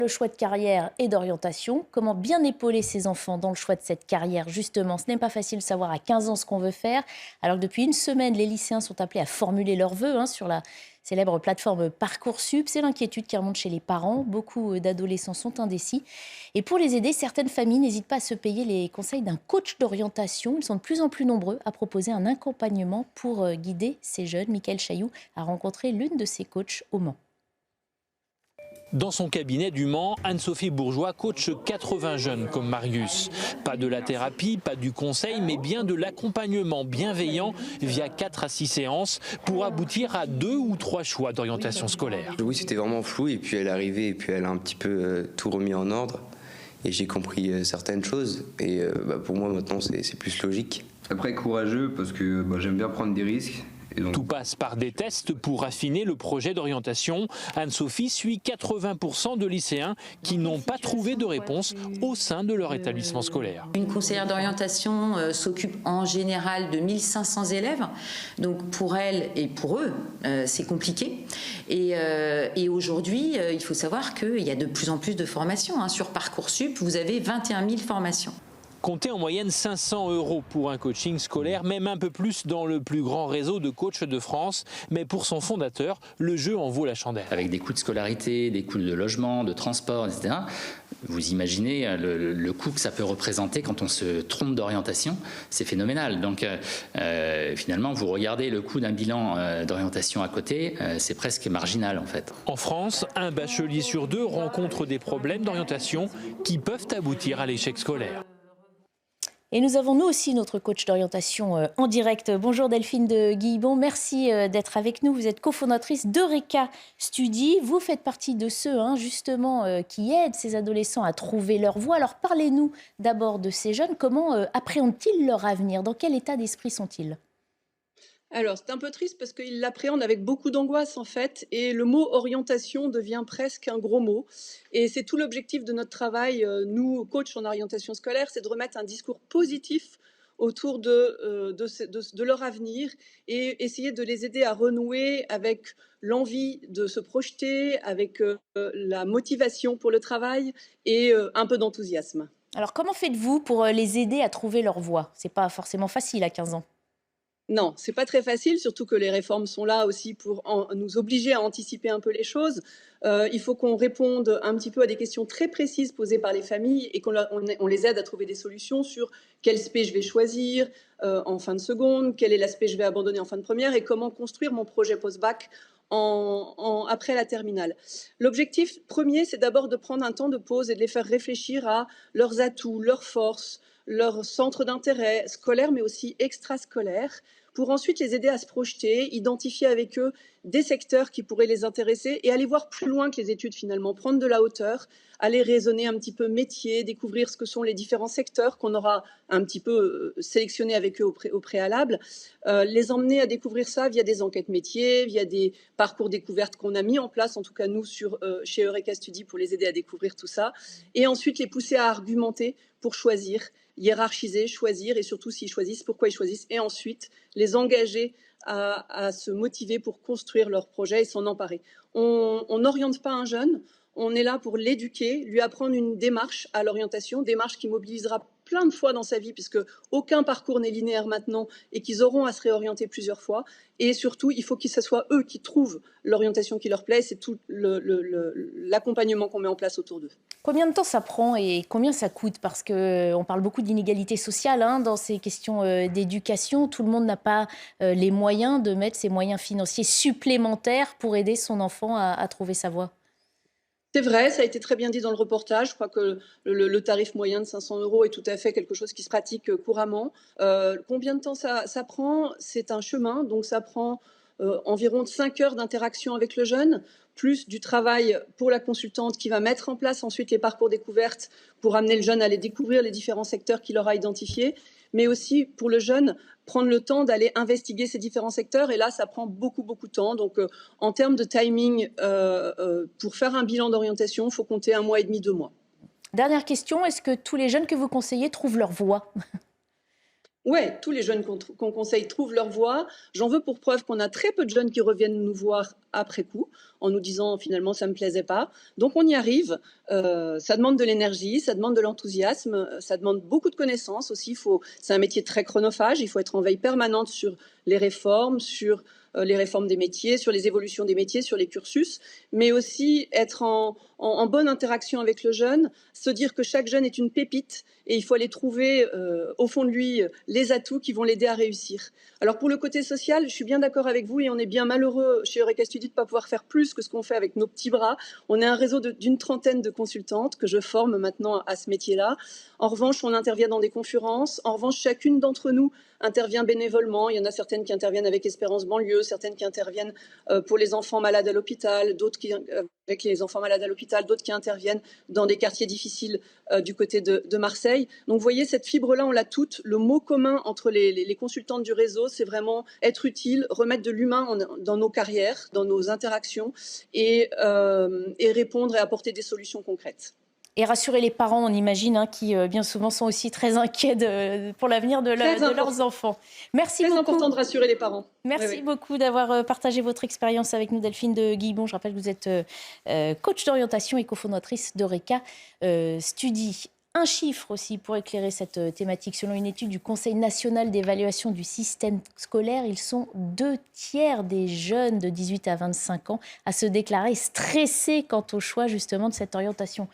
Le choix de carrière et d'orientation, comment bien épauler ses enfants dans le choix de cette carrière justement. Ce n'est pas facile de savoir à 15 ans ce qu'on veut faire, alors que depuis une semaine, les lycéens sont appelés à formuler leurs vœux sur la célèbre plateforme Parcoursup. C'est l'inquiétude qui remonte chez les parents. Beaucoup d'adolescents sont indécis. Et pour les aider, certaines familles n'hésitent pas à se payer les conseils d'un coach d'orientation. Ils sont de plus en plus nombreux à proposer un accompagnement pour guider ces jeunes. Michael Chailloux a rencontré l'une de ces coachs au Mans. Dans son cabinet du Mans, Anne-Sophie Bourgeois coach 80 jeunes comme Marius. Pas de la thérapie, pas du conseil, mais bien de l'accompagnement bienveillant via 4 à 6 séances pour aboutir à 2 ou 3 choix d'orientation scolaire. Oui, c'était vraiment flou et puis elle est arrivée et puis elle a un petit peu tout remis en ordre et j'ai compris certaines choses et pour moi maintenant c'est plus logique. Après courageux parce que j'aime bien prendre des risques. Tout passe par des tests pour affiner le projet d'orientation. Anne-Sophie suit 80% de lycéens qui n'ont pas trouvé de réponse au sein de leur établissement scolaire. Une conseillère d'orientation s'occupe en général de 1500 élèves. Donc pour elle et pour eux, c'est compliqué. Et aujourd'hui, il faut savoir qu'il y a de plus en plus de formations. Sur Parcoursup, vous avez 21 000 formations. Comptez en moyenne 500 € pour un coaching scolaire, même un peu plus dans le plus grand réseau de coachs de France. Mais pour son fondateur, le jeu en vaut la chandelle. Avec des coûts de scolarité, des coûts de logement, de transport, etc. Vous imaginez le coût que ça peut représenter quand on se trompe d'orientation, c'est phénoménal. Donc finalement, vous regardez le coût d'un bilan d'orientation à côté, c'est presque marginal en fait. En France, un bachelier sur 2 rencontre des problèmes d'orientation qui peuvent aboutir à l'échec scolaire. Et nous avons nous aussi notre coach d'orientation en direct. Bonjour Delphine de Guillebon, merci d'être avec nous. Vous êtes cofondatrice d'Eureka Studi. Vous faites partie de ceux justement qui aident ces adolescents à trouver leur voie. Alors parlez-nous d'abord de ces jeunes. Comment appréhendent-ils leur avenir? Dans quel état d'esprit sont-ils? Alors, c'est un peu triste parce qu'ils l'appréhendent avec beaucoup d'angoisse en fait, et le mot orientation devient presque un gros mot. Et c'est tout l'objectif de notre travail, nous, coachs en orientation scolaire, c'est de remettre un discours positif autour de leur avenir et essayer de les aider à renouer avec l'envie de se projeter, avec la motivation pour le travail et un peu d'enthousiasme. Alors comment faites-vous pour les aider à trouver leur voie? C'est pas forcément facile à 15 ans. Non, c'est pas très facile, surtout que les réformes sont là aussi pour nous obliger à anticiper un peu les choses. Il faut qu'on réponde un petit peu à des questions très précises posées par les familles et on les aide à trouver des solutions sur quel spé je vais choisir en fin de seconde, quel est l'aspect je vais abandonner en fin de première et comment construire mon projet post-bac après la terminale. L'objectif premier, c'est d'abord de prendre un temps de pause et de les faire réfléchir à leurs atouts, leurs forces, leurs centres d'intérêt scolaires, mais aussi extrascolaires, pour ensuite les aider à se projeter, identifier avec eux des secteurs qui pourraient les intéresser et aller voir plus loin que les études finalement, prendre de la hauteur, aller raisonner un petit peu métier, découvrir ce que sont les différents secteurs qu'on aura un petit peu sélectionnés avec eux au préalable, les emmener à découvrir ça via des enquêtes métiers, via des parcours découvertes qu'on a mis en place, en tout cas nous chez Eureka Studi pour les aider à découvrir tout ça, et ensuite les pousser à argumenter pour choisir, hiérarchiser, choisir et surtout s'ils choisissent, pourquoi ils choisissent et ensuite les engager à se motiver pour construire leur projet et s'en emparer. On n'oriente pas un jeune, on est là pour l'éduquer, lui apprendre une démarche à l'orientation, démarche qui mobilisera plein de fois dans sa vie puisque aucun parcours n'est linéaire maintenant et qu'ils auront à se réorienter plusieurs fois. Et surtout, il faut que ce soit eux qui trouvent l'orientation qui leur plaît. C'est tout l'accompagnement qu'on met en place autour d'eux. Combien de temps ça prend et combien ça coûte? Parce qu'on parle beaucoup d'inégalité sociale dans ces questions d'éducation. Tout le monde n'a pas les moyens de mettre ses moyens financiers supplémentaires pour aider son enfant à trouver sa voie. C'est vrai, ça a été très bien dit dans le reportage. Je crois que le tarif moyen de 500 € est tout à fait quelque chose qui se pratique couramment. Combien de temps ça prend? C'est un chemin, donc ça prend environ 5 heures d'interaction avec le jeune, plus du travail pour la consultante qui va mettre en place ensuite les parcours découvertes pour amener le jeune à aller découvrir les différents secteurs qu'il aura identifiés, mais aussi pour le jeune prendre le temps d'aller investiguer ces différents secteurs. Et là, ça prend beaucoup, beaucoup de temps. Donc, en termes de timing, pour faire un bilan d'orientation, il faut compter 1 mois et demi, 2 mois. Dernière question, est-ce que tous les jeunes que vous conseillez trouvent leur voie? Ouais, tous les jeunes qu'on conseille trouvent leur voie. J'en veux pour preuve qu'on a très peu de jeunes qui reviennent nous voir après coup, en nous disant finalement ça me plaisait pas. Donc on y arrive. Ça demande de l'énergie, ça demande de l'enthousiasme, ça demande beaucoup de connaissances aussi. C'est un métier très chronophage. Il faut être en veille permanente sur les réformes, sur les réformes des métiers, sur les évolutions des métiers, sur les cursus, mais aussi être en bonne interaction avec le jeune, se dire que chaque jeune est une pépite et il faut aller trouver au fond de lui les atouts qui vont l'aider à réussir. Alors pour le côté social, je suis bien d'accord avec vous et on est bien malheureux chez Eureka Study de ne pas pouvoir faire plus que ce qu'on fait avec nos petits bras. On est un réseau d'une trentaine de consultantes que je forme maintenant à ce métier-là. En revanche, on intervient dans des conférences. En revanche, chacune d'entre nous intervient bénévolement. Il y en a certaines qui interviennent avec Espérance Banlieue, certaines qui interviennent pour les enfants malades à l'hôpital, d'autres qui avec les enfants malades à l'hôpital, d'autres qui interviennent dans des quartiers difficiles du côté de Marseille. Donc vous voyez, cette fibre-là, on l'a toute. Le mot commun entre les consultantes du réseau, c'est vraiment être utile, remettre de l'humain dans nos carrières, dans nos interactions et répondre et apporter des solutions concrètes. Et rassurer les parents, on imagine, hein, qui bien souvent sont aussi très inquiets pour l'avenir de leurs enfants. Merci beaucoup. C'est important de rassurer les parents. Merci beaucoup d'avoir partagé votre expérience avec nous, Delphine de Guilbon. Je rappelle que vous êtes coach d'orientation et cofondatrice d'Eureka Study. Un chiffre aussi pour éclairer cette thématique. Selon une étude du Conseil national d'évaluation du système scolaire, ils sont 2/3 des jeunes de 18 à 25 ans à se déclarer stressés quant au choix justement de cette orientation.